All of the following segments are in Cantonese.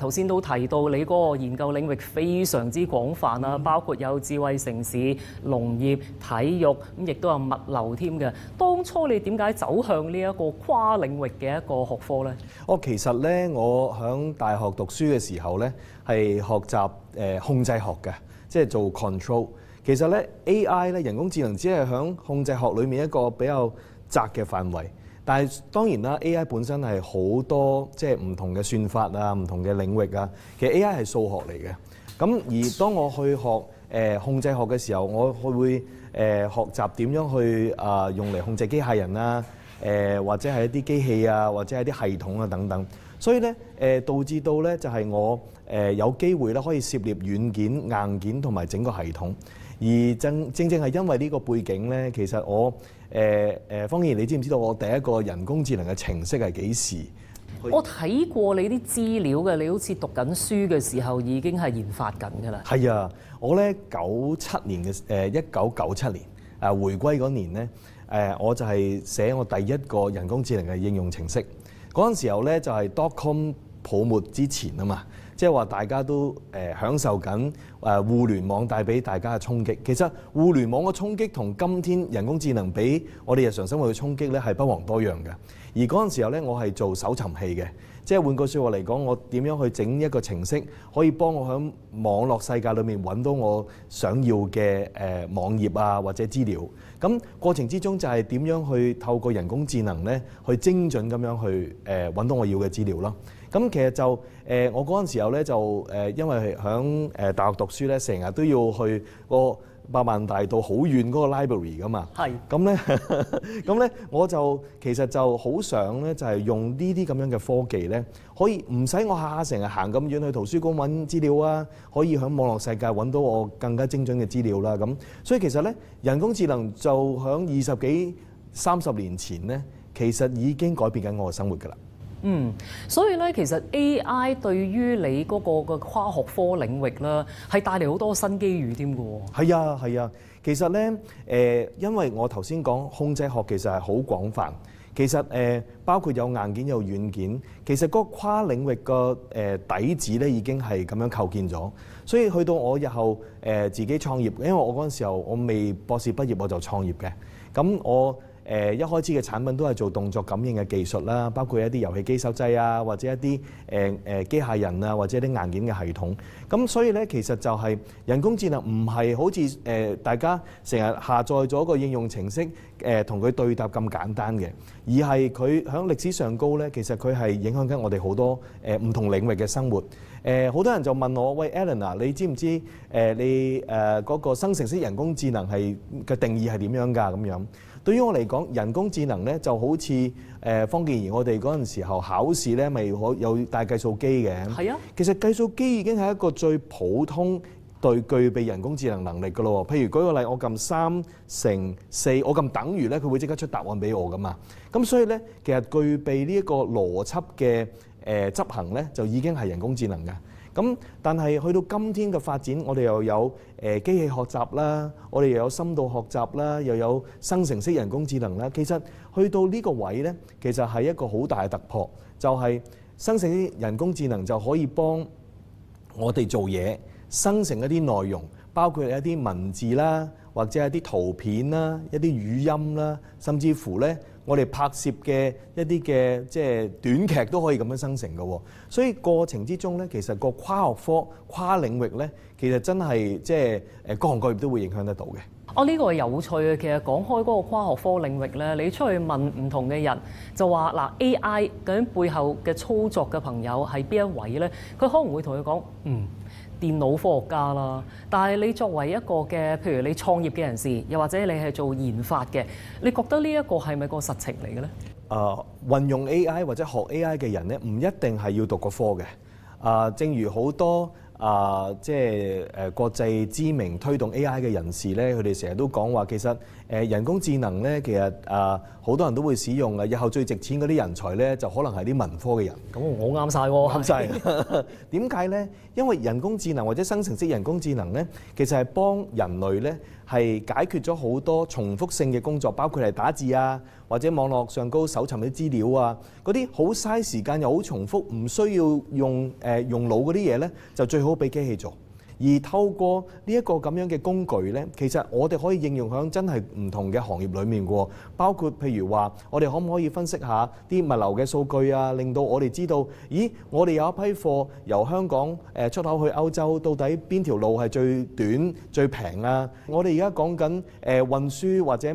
頭先都提到你嗰個研究領域非常之廣泛啦，包括有智慧城市、農業、體育，咁亦都有物流添嘅。當初你點解走向呢一個跨領域嘅一個學科呢？其實咧，我喺大學讀書嘅時候咧，係學習控制學嘅，即係做 control。其實咧 AI 咧人工智能只係喺控制學裏面一個比較窄嘅範圍。但係當然啦 ，AI 本身係好多即係唔同嘅算法啊，唔同嘅領域啊。其實 AI 係數學嚟嘅。咁而當我去學控制學嘅時候，我會學習點樣去用嚟控制機械人啊，或者係一啲機器啊，或者係啲系統啊等等。所以咧導致到咧就係我有機會咧可以涉獵軟件、硬件同埋整個系統。而正係因為呢個背景咧，其實我方健儀，你知唔知道我第一個人工智能嘅程式係幾時？我睇過你啲資料嘅，你好似讀緊書嘅時候已經係研發緊㗎啦。係啊，我咧97年嘅1997年回歸嗰年咧我就係寫我第一個人工智能嘅應用程式。嗰陣時候咧就係 dotcom 泡沫之前啊嘛。即係話大家都享受緊互聯網帶俾大家嘅衝擊。其實互聯網嘅衝擊同今天人工智能俾我哋日常生活嘅衝擊咧係不遑多讓嘅。而嗰陣時候咧，我係做搜尋器嘅，即係換句説話嚟講，我點樣去整一個程式可以幫我喺網絡世界裏面揾到我想要嘅網頁啊或者資料。咁過程之中就係點樣去透過人工智能咧去精準咁樣去揾到我要嘅資料咯。咁其實就我嗰陣時候咧就因為喺大學讀書咧，成日都要去個百萬大道好遠嗰個 library 噶嘛。係。咁咧我就其實就好想咧就係用呢啲咁樣嘅科技咧，可以唔使我下下成日行咁遠去圖書館揾資料啊，可以喺網絡世界揾到我更加精準嘅資料啦。咁所以其實咧人工智能就喺20幾30年前咧，其實已經改變緊我嘅生活㗎啦。所以咧，其實 AI 對於你嗰個嘅跨學科領域咧，係帶嚟好多新機遇添㗎喎。係啊，其實咧因為我頭先講控制學其實係好廣泛，其實包括有硬件有軟件，其實嗰個跨領域個底子咧已經係咁樣構建咗，所以去到我日後自己創業，因為我嗰陣時候我未博士畢業我就創業嘅，咁我一開始嘅產品都係做動作感應嘅技術啦，包括一啲遊戲機手掣啊，或者一啲機械人啊，或者一啲硬件嘅系統。咁所以咧，其實就係人工智能唔係好似大家成日下載咗個應用程式同佢對答咁簡單嘅，而係佢喺歷史上高咧，其實佢係影響緊我哋好多唔同領域嘅生活。好多人就問我：喂 Alan 啊，你知唔知你嗰個生成式人工智能係嘅定義係點樣㗎？咁樣對於我嚟講，人工智能咧就好似方健儀，我哋嗰陣時候考試咧，咪有帶計數機嘅。係啊，其實計數機已經係一個最普通對具備人工智能能力㗎咯。譬如舉個例，我撳3乘4，我撳等於咧，佢會即刻出答案俾我㗎嘛。咁所以咧，其實具備呢一個邏輯嘅執行咧，就已經係人工智能嘅。咁但係去到今天嘅發展，我哋又有機器學習啦，我哋又有深度學習啦，又有生成式人工智能啦。其實去到呢個位咧，其實係一個好大嘅突破，就係生成式人工智能就可以幫我哋做嘢，生成一啲內容，包括一啲文字啦，或者一啲圖片啦，一啲語音啦，甚至乎咧，我哋拍攝嘅一啲嘅即係短劇都可以咁樣生成嘅喎。所以過程之中咧，其實個跨學科、跨領域咧，其實真係即係各行各業都會影響得到嘅。呢個係有趣嘅。其實講開嗰個跨學科領域咧，你出去問唔同嘅人，就話嗱 AI 究竟背後嘅操作嘅朋友係邊一位咧？佢可能會同佢講電腦科學家啦，但係你作為一個嘅，譬如你創業嘅人士，又或者你係做研發嘅，你覺得呢一個係咪個實情嚟嘅咧？運用 AI 或者學 AI 嘅人咧，唔一定係要讀個科嘅。正如好多即係國際知名推動 AI 嘅人士咧，佢哋成日都講話，其實人工智能咧，其實好多人都會使用嘅。日後最值錢嗰啲人才咧，就可能係啲文科嘅人。咁我啱晒喎，啱晒。點解咧？因為人工智能或者生成式人工智能咧，其實係幫人類咧係解決咗好多重複性嘅工作，包括係打字啊，或者網絡上高搜尋啲資料啊，嗰啲好嘥時間又好重複，唔需要用腦嗰啲嘢呢，就最好俾機器做。而透過呢一個咁樣嘅工具呢，其實我哋可以應用喺真係唔同嘅行業裏面喎，包括譬如話，我哋可唔可以分析下啲物流嘅數據啊，令到我哋知道，咦，我哋有一批貨由香港出口去歐洲，到底邊條路係最短最平啊？我哋而家講緊運輸或者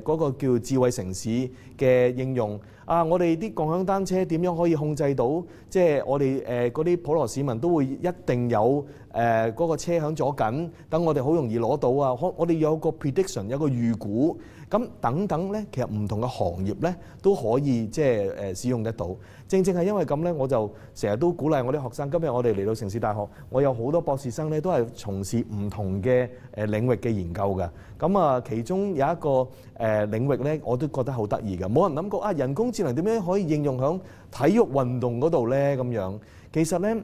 嗰個叫智慧城市嘅應用。啊！我哋啲共享單車點樣可以控制到？即係我哋嗰啲普羅市民都會一定有嗰個車響左近，等我哋好容易攞到啊！我哋有個 prediction， 有個預估，咁等等咧，其實唔同嘅行業咧都可以即係使用得到。正正係因為咁咧，我就成日都鼓勵我啲學生。今日我哋嚟到城市大學，我有好多博士生咧，都係從事唔同嘅領域嘅研究㗎。咁啊，其中有一個領域咧，我都覺得好得意㗎。冇人諗過啊，人工智能點樣可以應用喺體育運動嗰度咧？咁樣其實咧，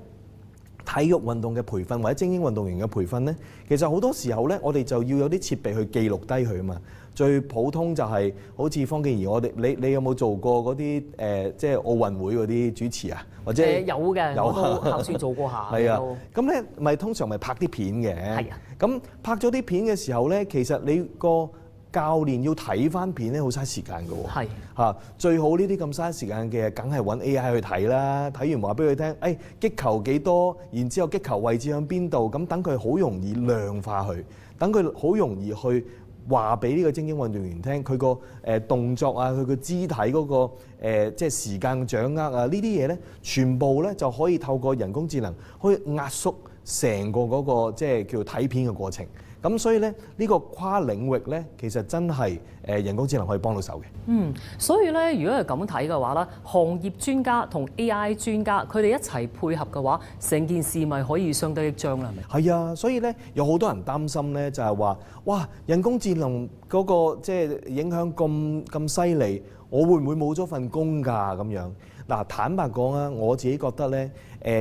體育運動嘅培訓或者精英運動員嘅培訓咧，其實好多時候咧，我哋就要有啲設備去記錄低佢啊嘛。最普通就係好似方健儀，我哋你有冇做過嗰啲即係奧運會嗰啲主持啊？或者有嘅，我都考試做過下。係啊，咁咧咪通常咪拍啲片嘅。係啊。咁拍咗啲片嘅時候咧，其實你個教練要睇翻片咧，好嘥時間㗎喎。係嚇，最好呢啲咁嘥時間嘅，梗係揾 AI 去睇啦。睇完話俾佢聽，誒擊球幾多，然之後擊球位置喺邊度，咁等佢好容易量化佢，等佢好容易去話俾呢個精英運動員聽，佢個動作啊，佢個肢體嗰個即係時間掌握啊，呢啲嘢咧，全部咧就可以透過人工智能可以壓縮成個嗰個即係叫睇片嘅過程。咁所以咧，呢個跨領域咧，其實真係人工智能可以幫到手嘅。所以咧，如果係咁睇嘅話咧，行業專家同 AI 專家佢哋一齊配合嘅話，成件事咪可以相得益彰啦？係咪？係啊，所以咧有好多人擔心咧，就係話，哇，人工智能嗰個即係影響咁犀利，我會唔會冇咗份工㗎？咁樣嗱，坦白講啊，我自己覺得咧，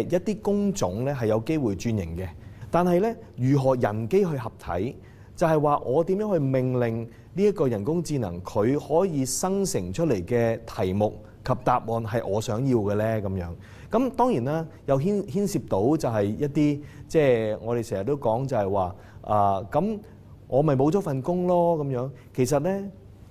一啲工種咧係有機會轉型嘅。但係咧，如何人機去合體，就係話我點樣去命令呢一個人工智能，佢可以生成出嚟嘅題目及答案係我想要嘅咧？咁樣咁當然啦，又牽涉到就係一啲即係我哋成日都講就係話咁我咪冇咗份工咯咁樣。其實咧，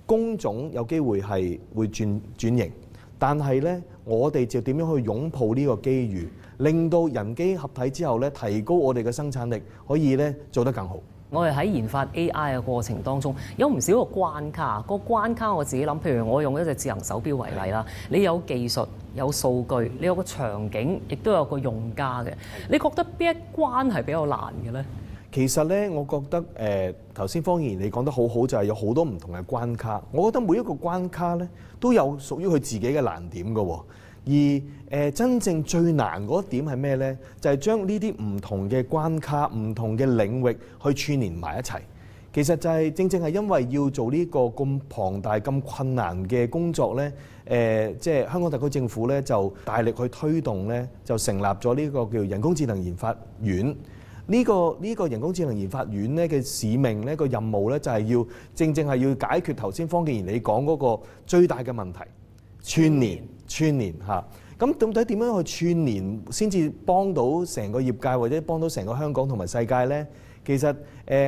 工種有機會係會轉型，但係咧，我哋就點樣去擁抱呢個機遇？令到人機合體之後咧，提高我哋嘅生產力，可以咧做得更好。我哋喺研發 AI 嘅過程當中，有唔少個關卡。個關卡我自己諗，譬如我用一隻智能手錶為例啦，你有技術、有數據，你有個場景，亦都有個用家嘅。你覺得邊一關係比較難嘅咧？其實咧，我覺得頭先方言你講得好好，就係有好多唔同嘅關卡。我覺得每一個關卡咧都有屬於佢自己嘅難點㗎喎。而真正最難嗰一點係咩呢？就係將呢啲唔同嘅關卡、唔同嘅領域去串連埋一齊。其實就係正正係因為要做呢個咁龐大、咁困難嘅工作呢，即係香港特區政府呢，就大力去推動呢，就成立咗呢個叫人工智能研發院。呢個人工智能研發院呢嘅使命呢，個任務呢，就係正正係要解決頭先方健儀你講嗰個最大嘅問題，串連嚇。咁到底點樣去串連先至幫到成個業界或者幫到成個香港同埋世界呢？其實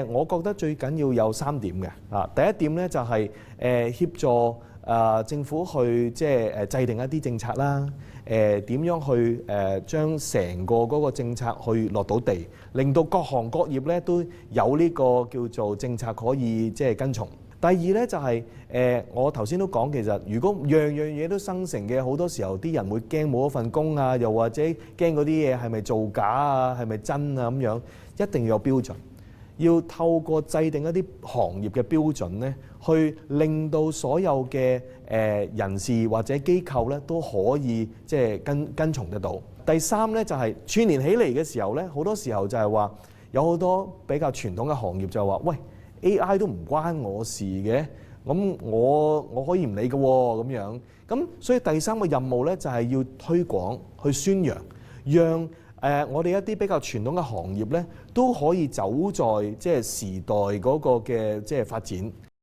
我覺得最緊要有3點嘅。第一點呢，就係協助政府去即係制定一啲政策啦。點樣去將成個嗰個政策去落到地，令到各行各業咧都有呢個叫做政策可以即係跟從。第二咧就係我頭先都講，其實如果樣嘢都生成嘅，好多時候啲人會驚冇一份工啊，又或者驚嗰啲嘢係咪造假啊，係咪真啊咁樣，一定要有標準。要透過制定一啲行業嘅標準咧，去令到所有嘅人士或者機構咧都可以即係跟從得到。第三咧就係串聯起嚟嘅時候咧，好多時候就係話有好多比較傳統嘅行業就話：喂 AI 都唔關我事嘅，咁我可以唔理嘅喎咁樣。咁所以第三個任務咧就係要推廣去宣揚，讓我哋一啲比較傳統嘅行業咧，都可以走在即係時代嗰個嘅即係發展。